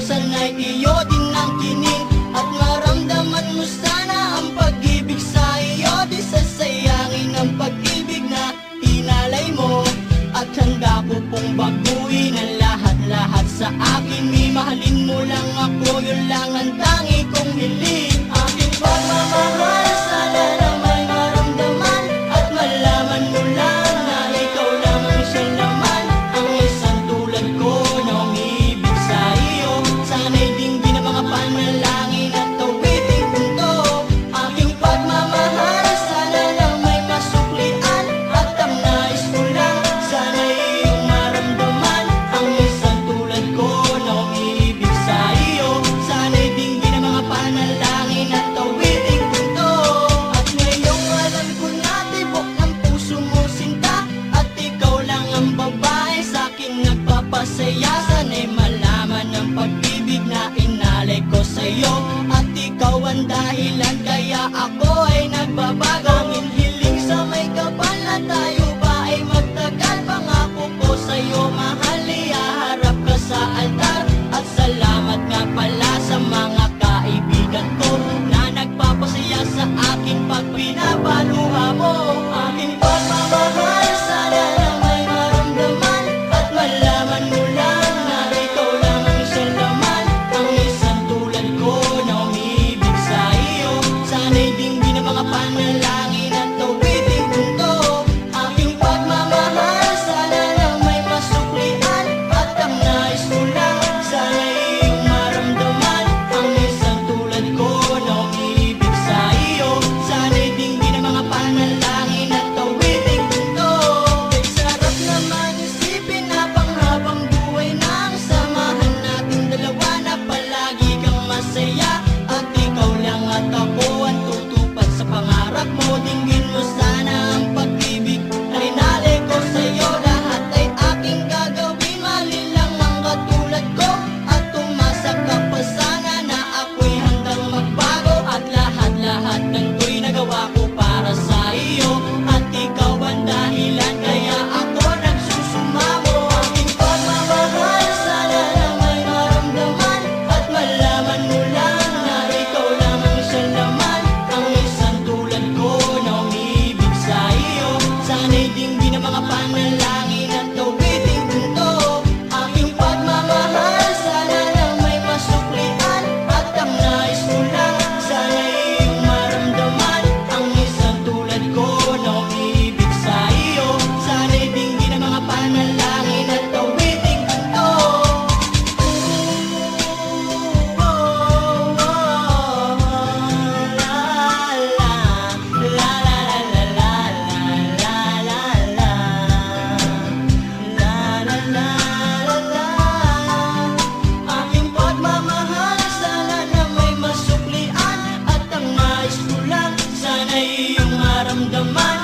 sana'y iyo din ang kinig. At maramdaman mo sana ang pag-ibig sa iyo. Di sasayangin ang pag-ibig na inalay mo. At handa ko pong baguhin ang lahat-lahat sa akin. Mahalin mo lang ako, yun lang ang tangi kong hiling. Aking pagmamahal, sana na may maramdaman. At malaman mo lang na ikaw lang ang siyang laman. Ang isang tulad ko na umiibig sa iyo. Sana'y dinggin ang mga panalangin at tawiting punto. Aking pagmamahal, sana lang may masuklian. At ang nais ko lang, sana'y iyong maramdaman. Ang isang tulad ko na umiibig sa iyo. Sana'y dinggin ang mga panalangin at tawiting punto. At ngayong alam ko na tibok ng puso mo sinta. At ikaw lang ang babae sa'kin nagpapasaya. Sana'y malaman ang pag-ibig na inalay ko sa'yo. At ikaw ang dahilan kaya ako ay nagbabago. Ang hiling sa may kapal na tayo ba ay magtagal. Pangako ko sa'yo mahal, ihaharap ka sa altar. At salamat nga pala sa mga kaibigan ko na nagpapasaya sa akin pag pinapaluha mo. Aking pagmamahal, sana na may maramdaman. At malaman mo lang na ikaw lang ang siyang laman. Ang isang tulad ko na umiibig sa iyo. Sana'y dinggin ang mga panalangin at tawiting punto. Aking pagmamahal, sana na may masuklian. At ang nais ko lang, sana'y iyong maramdaman. Ang isang tulad ko na umiibig sa iyo. Sana'y dinggin ang mga panalangin at tawiting punto. Kay sarap naman isipin na panghabang buhay na ang samahan nating dalawa. Na palagi kang masaya at ikaw lang at ako ang tutupad sa pangarap mo. Dinggin mo sana ang pag-ibig na inalay ko sa'yo. Lahat ay aking gagawin, mahalin lang ang katulad ko. At tumasa ka pa sana na ako'y handang magbago. At lahat-lahat ng to'y nagawa ko para sa iyo. At ikaw ang dahilan kaya ako nagsusumamo. Aking pagmamahal, sana na may maramdaman. At malaman mo lang na ikaw lang ang siyang laman. Ang isang tulad ko na umiibig sa iyo. Sana'y dinggin ang mga panalangin at tawiting punto. Aking pagmamahal, sana na may masuklian. At ang nais ko lang, sana'y iyong maramdaman. Ang isang tulad ko na umiibig sa iyo. Sana'y dinggin ang mga panalangin at tawiting punto. Aking pagmamahal, sana na may masuklian. At ang nais ko lang, sana'y iyong maramdaman.